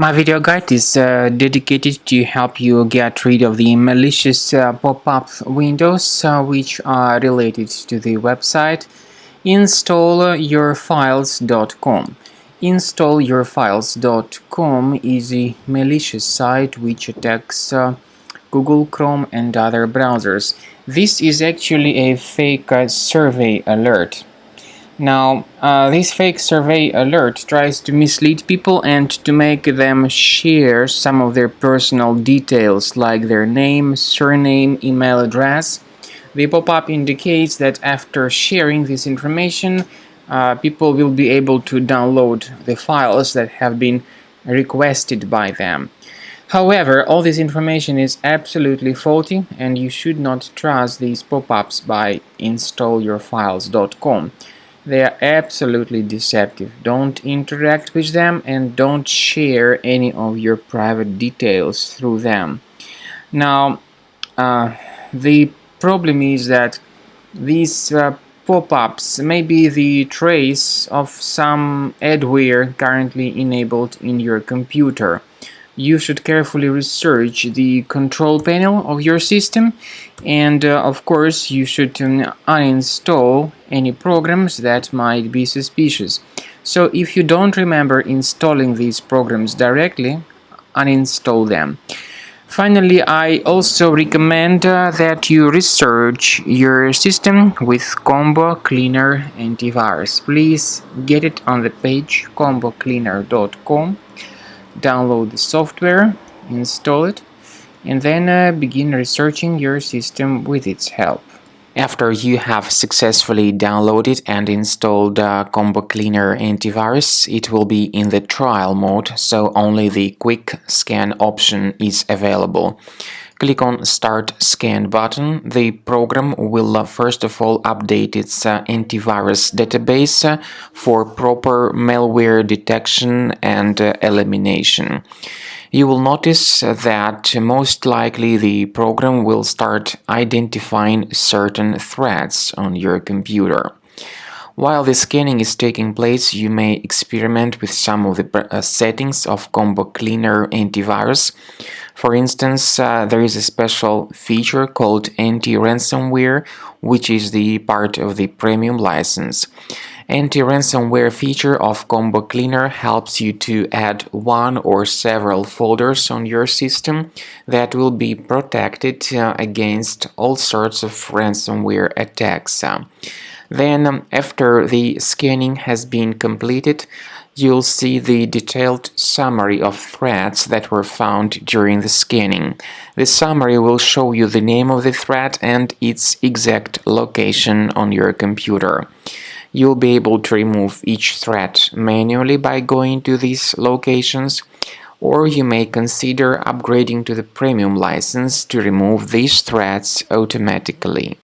My video guide is dedicated to help you get rid of the malicious pop-up windows which are related to the website installyourfiles.com. Installyourfiles.com is a malicious site which attacks Google Chrome and other browsers. This is actually a fake survey alert. Now, this fake survey alert tries to mislead people and to make them share some of their personal details like their name, surname, email address. The pop-up indicates that after sharing this information, people will be able to download the files that have been requested by them. However, all this information is absolutely faulty and you should not trust these pop-ups by installyourfiles.com. They are absolutely deceptive. Don't interact with them and don't share any of your private details through them. Now, the problem is that these pop-ups may be the trace of some adware currently enabled in your computer. You should carefully research the control panel of your system, and of course you should uninstall any programs that might be suspicious. So if you don't remember installing these programs directly, uninstall them. Finally, I also recommend that you research your system with Combo Cleaner Antivirus. Please get it on the page combocleaner.com. Download the software, install it, and then begin researching your system with its help. After you have successfully downloaded and installed Combo Cleaner Antivirus, it will be in the trial mode, so only the quick scan option is available. Click on Start Scan button. The program will first of all update its antivirus database for proper malware detection and elimination. You will notice that most likely the program will start identifying certain threats on your computer. While the scanning is taking place, you may experiment with some of the settings of Combo Cleaner Antivirus. For instance, there is a special feature called Anti-Ransomware, which is the part of the premium license. Anti-ransomware feature of Combo Cleaner helps you to add one or several folders on your system that will be protected against all sorts of ransomware attacks. Then, after the scanning has been completed, you'll see the detailed summary of threats that were found during the scanning. The summary will show you the name of the threat and its exact location on your computer. You'll be able to remove each threat manually by going to these locations, or you may consider upgrading to the premium license to remove these threats automatically.